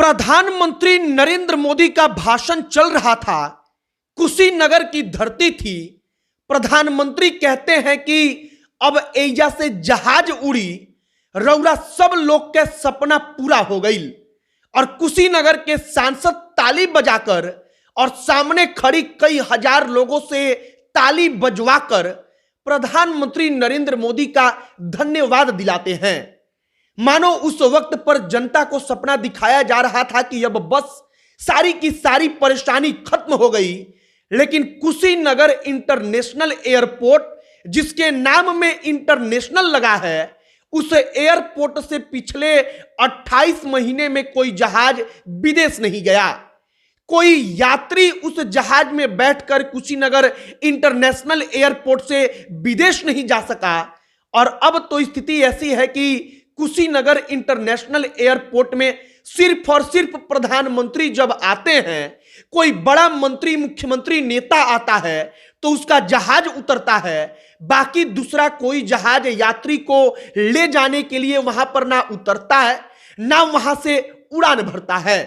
प्रधानमंत्री नरेंद्र मोदी का भाषण चल रहा था। कुशीनगर की धरती थी। प्रधानमंत्री कहते हैं कि अब एजा से जहाज उड़ी, रौरा सब लोग के सपना पूरा हो गई। और कुशीनगर के सांसद ताली बजाकर और सामने खड़ी कई हजार लोगों से ताली बजवाकर प्रधानमंत्री नरेंद्र मोदी का धन्यवाद दिलाते हैं। मानो उस वक्त पर जनता को सपना दिखाया जा रहा था कि अब बस सारी की सारी परेशानी खत्म हो गई। लेकिन कुशीनगर इंटरनेशनल एयरपोर्ट, जिसके नाम में इंटरनेशनल लगा है, उस एयरपोर्ट से पिछले 28 महीने में कोई जहाज विदेश नहीं गया। कोई यात्री उस जहाज में बैठकर कुशीनगर इंटरनेशनल एयरपोर्ट से विदेश नहीं जा सका। और अब तो स्थिति ऐसी है कि कुशीनगर इंटरनेशनल एयरपोर्ट में सिर्फ और सिर्फ प्रधानमंत्री जब आते हैं, कोई बड़ा मंत्री, मुख्यमंत्री, नेता आता है तो उसका जहाज उतरता है। बाकी दूसरा कोई जहाज यात्री को ले जाने के लिए वहां पर ना उतरता है, ना वहां से उड़ान भरता है।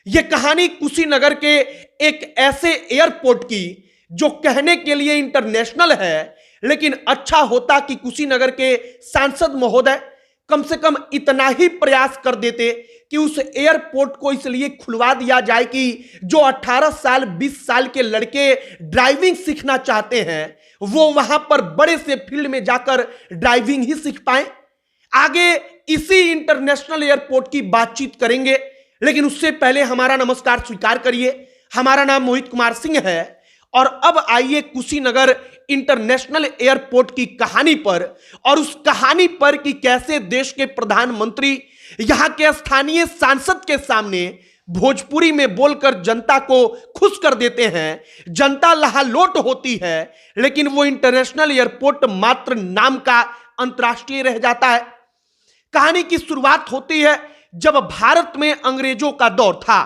यह कहानी कुशीनगर के एक ऐसे एयरपोर्ट की जो कहने के लिए इंटरनेशनल है, लेकिन अच्छा होता कि कुशीनगर के सांसद महोदय कम से कम इतना ही प्रयास कर देते कि उस एयरपोर्ट को इसलिए खुलवा दिया जाए कि जो 18 साल 20 साल के लड़के ड्राइविंग सीखना चाहते हैं वो वहां पर बड़े से फील्ड में जाकर ड्राइविंग ही सीख पाए। आगे इसी इंटरनेशनल एयरपोर्ट की बातचीत करेंगे, लेकिन उससे पहले हमारा नमस्कार स्वीकार करिए। हमारा नाम मोहित कुमार सिंह है और अब आइए कुशीनगर इंटरनेशनल एयरपोर्ट की कहानी पर, और उस कहानी पर कि कैसे देश के प्रधानमंत्री यहां के स्थानीय सांसद के सामने भोजपुरी में बोलकर जनता को खुश कर देते हैं। जनता लहालोट होती है, लेकिन वो इंटरनेशनल एयरपोर्ट मात्र नाम का अंतर्राष्ट्रीय रह जाता है। कहानी की शुरुआत होती है जब भारत में अंग्रेजों का दौर था।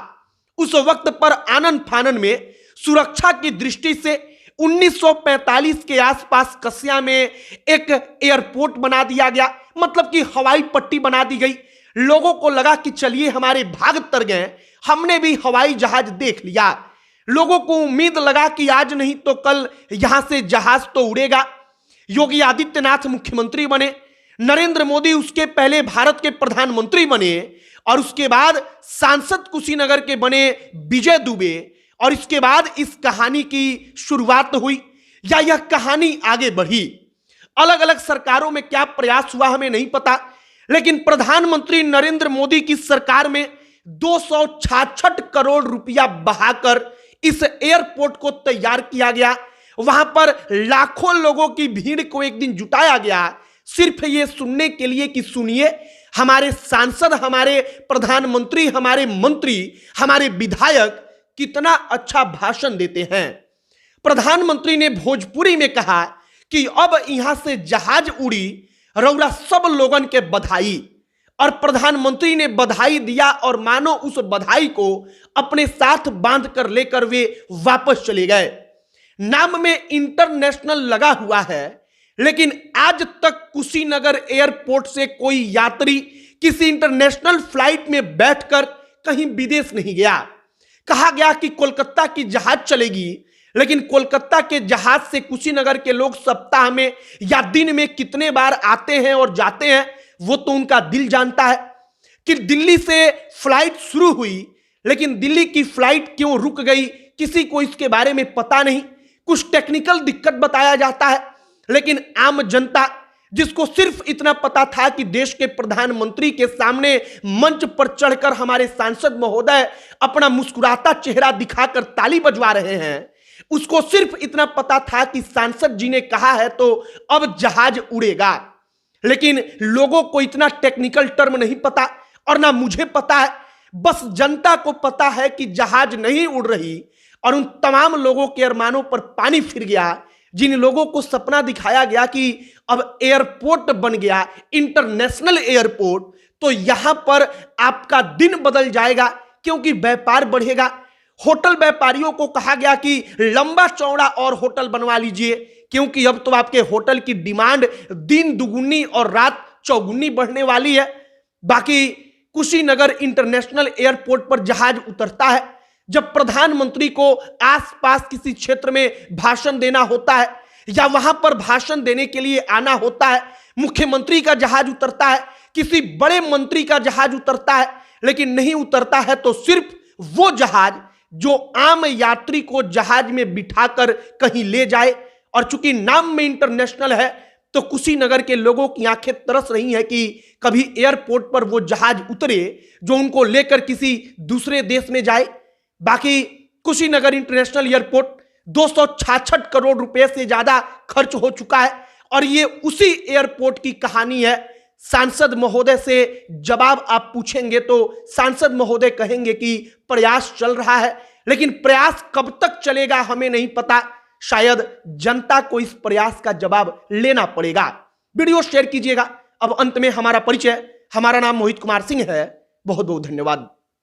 उस वक्त पर आनन फानन में सुरक्षा की दृष्टि से 1945 के आसपास कसिया में एक एयरपोर्ट बना दिया गया, मतलब कि हवाई पट्टी बना दी गई। लोगों को लगा कि चलिए हमारे भाग तर गए, हमने भी हवाई जहाज देख लिया। लोगों को उम्मीद लगा कि आज नहीं तो कल यहां से जहाज तो उड़ेगा। योगी आदित्यनाथ मुख्यमंत्री बने, नरेंद्र मोदी उसके पहले भारत के प्रधानमंत्री बने, और उसके बाद सांसद कुशीनगर के बने विजय दुबे। और इसके बाद इस कहानी की शुरुआत हुई या यह कहानी आगे बढ़ी। अलग अलग सरकारों में क्या प्रयास हुआ हमें नहीं पता, लेकिन प्रधानमंत्री नरेंद्र मोदी की सरकार में 266 करोड़ रुपया बहाकर इस एयरपोर्ट को तैयार किया गया। वहां पर लाखों लोगों की भीड़ को एक दिन जुटाया गया, सिर्फ ये सुनने के लिए कि सुनिए हमारे सांसद, हमारे प्रधानमंत्री, हमारे मंत्री, हमारे विधायक कितना अच्छा भाषण देते हैं। प्रधानमंत्री ने भोजपुरी में कहा कि अब यहां से जहाज उड़ी, रौरा सब लोगन के बधाई। और प्रधानमंत्री ने बधाई दिया और मानो उस बधाई को अपने साथ बांध कर लेकर वे वापस चले गए। नाम में इंटरनेशनल लगा हुआ है, लेकिन आज तक कुशीनगर एयरपोर्ट से कोई यात्री किसी इंटरनेशनल फ्लाइट में बैठकर कहीं विदेश नहीं गया। कहा गया कि कोलकाता की जहाज चलेगी, लेकिन कोलकाता के जहाज से कुशीनगर के लोग सप्ताह में या दिन में कितने बार आते हैं और जाते हैं वो तो उनका दिल जानता है। कि दिल्ली से फ्लाइट शुरू हुई, लेकिन दिल्ली की फ्लाइट क्यों रुक गई किसी को इसके बारे में पता नहीं। कुछ टेक्निकल दिक्कत बताया जाता है, लेकिन आम जनता जिसको सिर्फ इतना पता था कि देश के प्रधानमंत्री के सामने मंच पर चढ़कर हमारे सांसद महोदय अपना मुस्कुराता चेहरा दिखाकर ताली बजवा रहे हैं, उसको सिर्फ इतना पता था कि सांसद जी ने कहा है तो अब जहाज उड़ेगा। लेकिन लोगों को इतना टेक्निकल टर्म नहीं पता, और ना मुझे पता है। बस जनता को पता है कि जहाज नहीं उड़ रही, और उन तमाम लोगों के अरमानों पर पानी फिर गया जिन लोगों को सपना दिखाया गया कि अब एयरपोर्ट बन गया, इंटरनेशनल एयरपोर्ट, तो यहां पर आपका दिन बदल जाएगा, क्योंकि व्यापार बढ़ेगा। होटल व्यापारियों को कहा गया कि लंबा चौड़ा और होटल बनवा लीजिए, क्योंकि अब तो आपके होटल की डिमांड दिन दुगुनी और रात चौगुनी बढ़ने वाली है। बाकी कुशीनगर इंटरनेशनल एयरपोर्ट पर जहाज उतरता है। जब प्रधानमंत्री को आसपास किसी क्षेत्र में भाषण देना होता है या वहां पर भाषण देने के लिए आना होता है, मुख्यमंत्री का जहाज उतरता है, किसी बड़े मंत्री का जहाज उतरता है, लेकिन नहीं उतरता है तो सिर्फ वो जहाज जो आम यात्री को जहाज में बिठाकर कहीं ले जाए। और चूंकि नाम में इंटरनेशनल है तो कुशीनगर के लोगों की आंखें तरस रही हैं कि कभी एयरपोर्ट पर वो जहाज उतरे जो उनको लेकर किसी दूसरे देश में जाए। बाकी कुशीनगर इंटरनेशनल एयरपोर्ट 266 करोड़ रुपए से ज्यादा खर्च हो चुका है और ये उसी एयरपोर्ट की कहानी है। सांसद महोदय से जवाब आप पूछेंगे तो सांसद महोदय कहेंगे कि प्रयास चल रहा है, लेकिन प्रयास कब तक चलेगा हमें नहीं पता। शायद जनता को इस प्रयास का जवाब लेना पड़ेगा। वीडियो शेयर कीजिएगा। अब अंत में हमारा परिचय, हमारा नाम मोहित कुमार सिंह है। बहुत बहुत धन्यवाद।